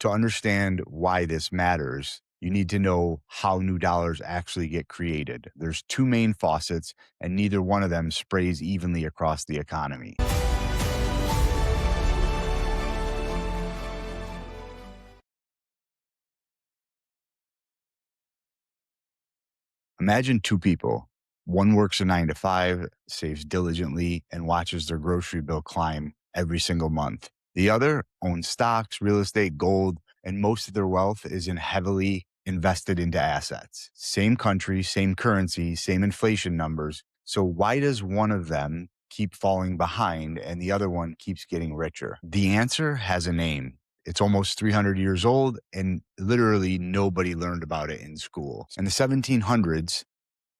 To understand why this matters, you need to know how new dollars actually get created. There's two main faucets, and neither one of them sprays evenly across the economy. Imagine two people. One works a 9 to 5, saves diligently, and watches their grocery bill climb every single month. The other owns stocks, real estate, gold, and most of their wealth is heavily invested into assets. Same country, same currency, same inflation numbers. So why does one of them keep falling behind and the other one keeps getting richer? The answer has a name. It's almost 300 years old, and literally nobody learned about it in school. In the 1700s,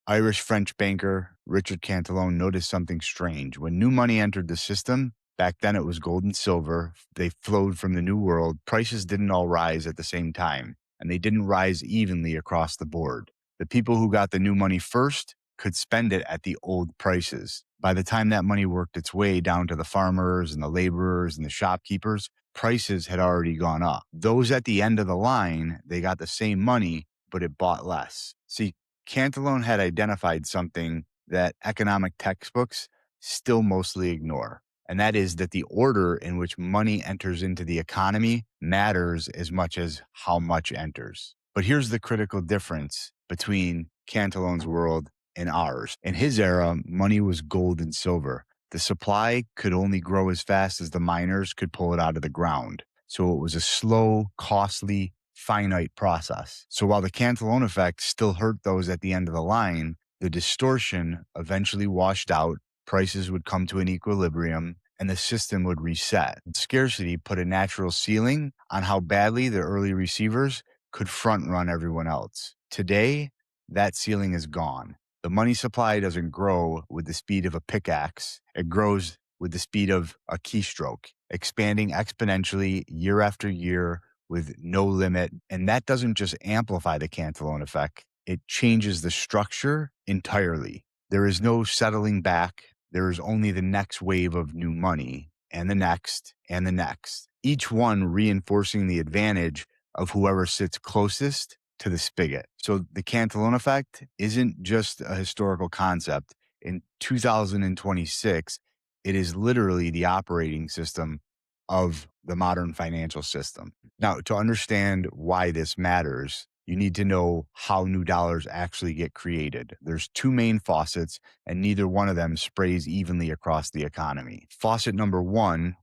Irish-French banker Richard Cantillon noticed something strange. When new money entered the system, back then it was gold and silver, they flowed from the New World, prices didn't all rise at the same time, and they didn't rise evenly across the board. The people who got the new money first could spend it at the old prices. By the time that money worked its way down to the farmers and the laborers and the shopkeepers, prices had already gone up. Those at the end of the line, they got the same money, but it bought less. See, Cantillon had identified something that economic textbooks still mostly ignore, and that is that the order in which money enters into the economy matters as much as how much enters. But here's the critical difference between Cantillon's world and ours. In his era, money was gold and silver. The supply could only grow as fast as the miners could pull it out of the ground. So it was a slow, costly, finite process. So while the Cantillon effect still hurt those at the end of the line, the distortion eventually washed out, prices would come to an equilibrium, and the system would reset. Scarcity put a natural ceiling on how badly the early receivers could front run everyone else. Today, that ceiling is gone. The money supply doesn't grow with the speed of a pickaxe. It grows with the speed of a keystroke, expanding exponentially year after year with no limit. And that doesn't just amplify the Cantillon effect, it changes the structure entirely. There is no settling back. There is only the next wave of new money and the next and the next, each one reinforcing the advantage of whoever sits closest to the spigot. So the Cantillon effect isn't just a historical concept. In 2026, it is literally the operating system of the modern financial system. Now, to understand why this matters, you need to know how new dollars actually get created. There's two main faucets, and neither one of them sprays evenly across the economy. Faucet number one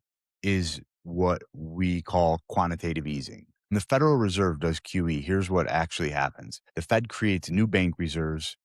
is what we call quantitative easing. When the Federal Reserve does QE, here's what actually happens. The Fed creates new bank reserves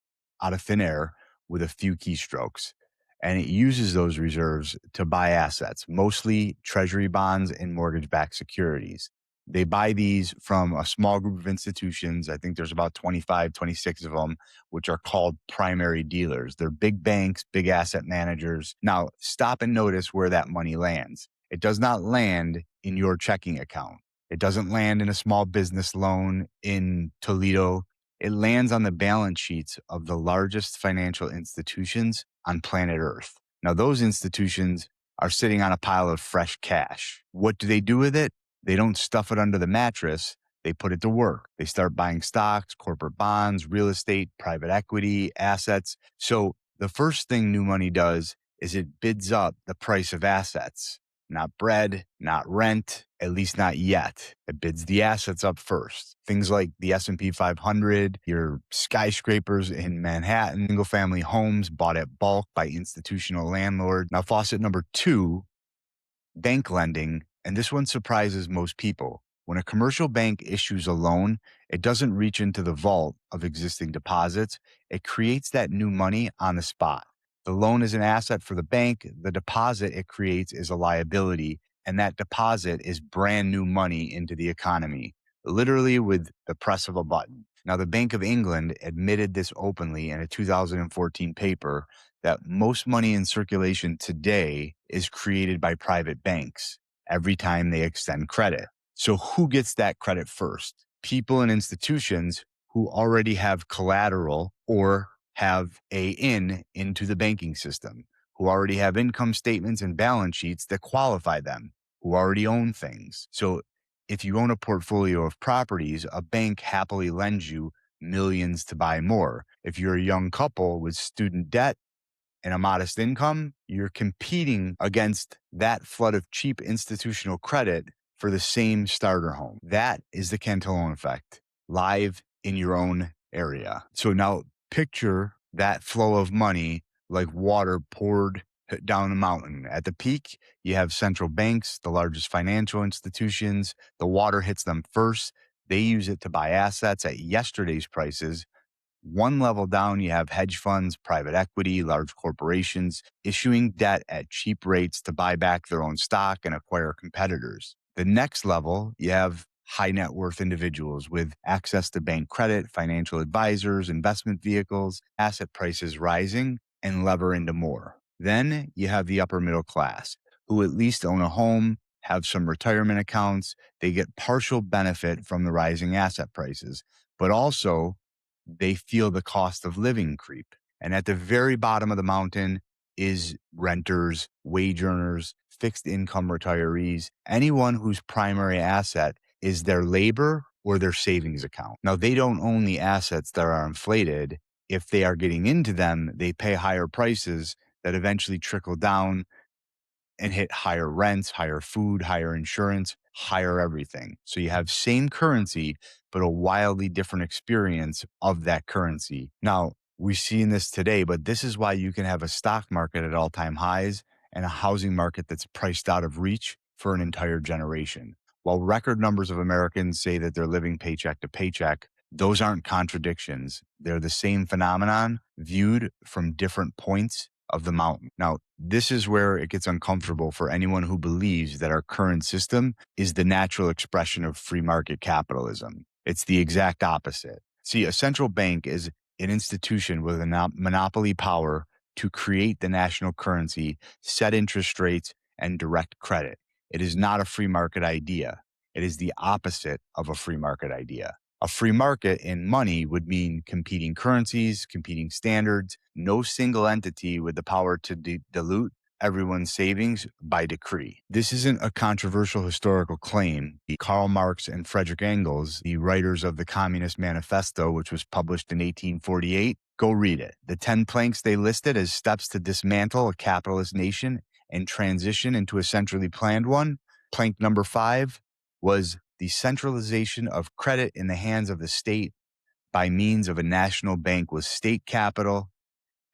out of thin air with a few keystrokes, and it uses those reserves to buy assets, mostly treasury bonds and mortgage-backed securities. They buy these from a small group of institutions. I think there's about 25, 26 of them, which are called primary dealers. They're big banks, big asset managers. Now, stop and notice where that money lands. It does not land in your checking account. It doesn't land in a small business loan in Toledo. It lands on the balance sheets of the largest financial institutions on planet Earth. Now, those institutions are sitting on a pile of fresh cash. What do they do with it? They don't stuff it under the mattress. They put it to work. They start buying stocks, corporate bonds, real estate, private equity, assets. So the first thing new money does is it bids up the price of assets. Not bread, not rent, at least not yet. It bids the assets up first. Things like the S&P 500, your skyscrapers in Manhattan, single-family homes bought at bulk by institutional landlords. Now, faucet number two, bank lending, and this one surprises most people. When a commercial bank issues a loan, it doesn't reach into the vault of existing deposits. It creates that new money on the spot. The loan is an asset for the bank. The deposit it creates is a liability, and that deposit is brand new money into the economy, literally with the press of a button. Now, the Bank of England admitted this openly in a 2014 paper that most money in circulation today is created by private banks every time they extend credit. So who gets that credit first? People and institutions who already have collateral or have into the banking system, who already have income statements and balance sheets that qualify them, who already own things. So If you own a portfolio of properties, a bank happily lends you millions to buy more. If you're a young couple with student debt and a modest income, you're competing against that flood of cheap institutional credit for the same starter home. That is the Cantillon effect, live in your own area. So now picture that flow of money like water poured down a mountain. At the peak, you have central banks, the largest financial institutions. The water hits them first. They use it to buy assets at yesterday's prices. One level down, you have hedge funds, private equity, large corporations issuing debt at cheap rates to buy back their own stock and acquire competitors. The next level, you have high net worth individuals with access to bank credit, financial advisors, investment vehicles, asset prices rising, and lever into more. Then you have the upper middle class who at least own a home, have some retirement accounts. They get partial benefit from the rising asset prices, but also they feel the cost of living creep. And at the very bottom of the mountain is renters, wage earners, fixed income retirees, anyone whose primary asset is their labor or their savings account. Now, they don't own the assets that are inflated. If they are getting into them, they pay higher prices that eventually trickle down and hit higher rents, higher food, higher insurance, higher everything. So you have same currency, but a wildly different experience of that currency. Now, we've seen this today, but this is why you can have a stock market at all-time highs and a housing market that's priced out of reach for an entire generation. While record numbers of Americans say that they're living paycheck to paycheck, those aren't contradictions. They're the same phenomenon viewed from different points of the mountain. Now, this is where it gets uncomfortable for anyone who believes that our current system is the natural expression of free market capitalism. It's the exact opposite. See, a central bank is an institution with a monopoly power to create the national currency, set interest rates, and direct credit. It is not a free market idea. It is the opposite of a free market idea. A free market in money would mean competing currencies, competing standards, no single entity with the power to dilute everyone's savings by decree. This isn't a controversial historical claim. Karl Marx and Frederick Engels, the writers of the Communist Manifesto, which was published in 1848, go read it. The 10 planks they listed as steps to dismantle a capitalist nation and transition into a centrally planned one. Plank number 5 was the centralization of credit in the hands of the state by means of a national bank with state capital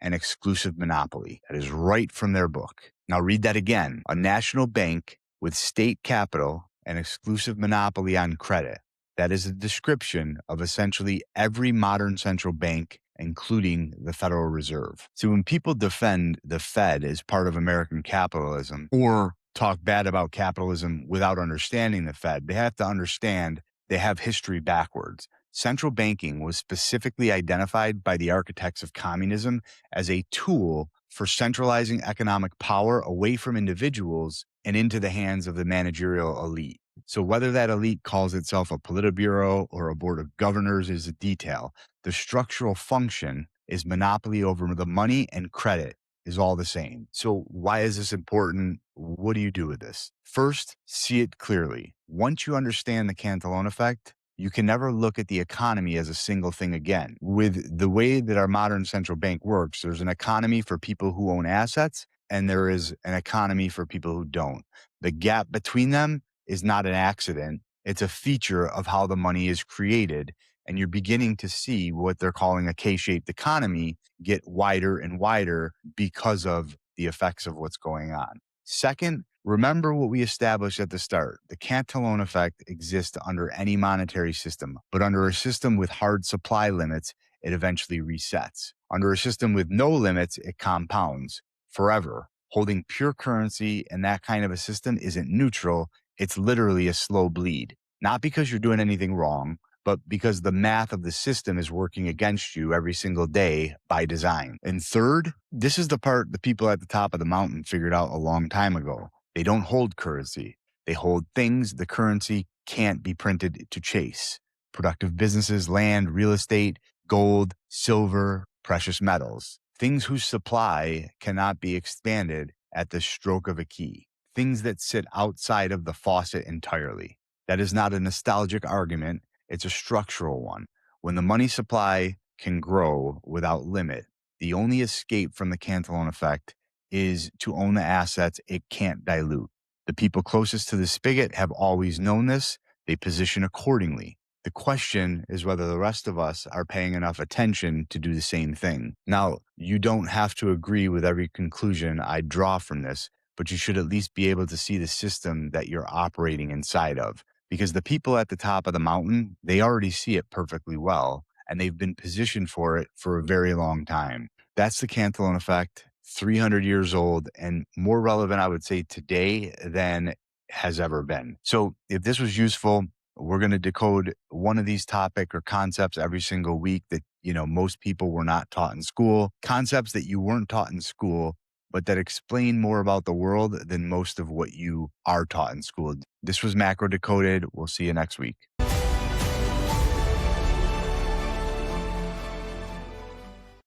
and exclusive monopoly. That is right from their book. Now read that again. A national bank with state capital and exclusive monopoly on credit. That is a description of essentially every modern central bank, including the Federal Reserve. So when people defend the Fed as part of American capitalism or talk bad about capitalism without understanding the Fed, they have to understand they have history backwards. Central banking was specifically identified by the architects of communism as a tool for centralizing economic power away from individuals and into the hands of the managerial elite. So whether that elite calls itself a Politburo or a board of governors is a detail. The structural function is monopoly over the money, and credit is all the same. So why is this important? What do you do with this? First, see it clearly. Once you understand the Cantillon effect, you can never look at the economy as a single thing again. With the way that our modern central bank works, there's an economy for people who own assets, and there is an economy for people who don't. The gap between them is not an accident. It's a feature of how the money is created. And you're beginning to see what they're calling a K-shaped economy get wider and wider because of the effects of what's going on. Second, remember what we established at the start. The Cantillon effect exists under any monetary system, but under a system with hard supply limits, it eventually resets. Under a system with no limits, it compounds forever. Holding pure currency in that kind of a system isn't neutral. It's literally a slow bleed. Not because you're doing anything wrong, but because the math of the system is working against you every single day by design. And third, this is the part the people at the top of the mountain figured out a long time ago. They don't hold currency. They hold things the currency can't be printed to chase. Productive businesses, land, real estate, gold, silver, precious metals. Things whose supply cannot be expanded at the stroke of a key. Things that sit outside of the faucet entirely. That is not a nostalgic argument, it's a structural one. When the money supply can grow without limit, the only escape from the Cantillon effect is to own the assets it can't dilute. The people closest to the spigot have always known this. They position accordingly. The question is whether the rest of us are paying enough attention to do the same thing. Now, you don't have to agree with every conclusion I draw from this, but you should at least be able to see the system that you're operating inside of. Because the people at the top of the mountain, they already see it perfectly well, and they've been positioned for it for a very long time. That's the Cantillon effect, 300 years old, and more relevant, I would say, today than has ever been. So if this was useful, we're going to decode one of these topic or concepts every single week that, most people were not taught in school, concepts that you weren't taught in school, but that explain more about the world than most of what you are taught in school. This was Macro Decoded. We'll see you next week.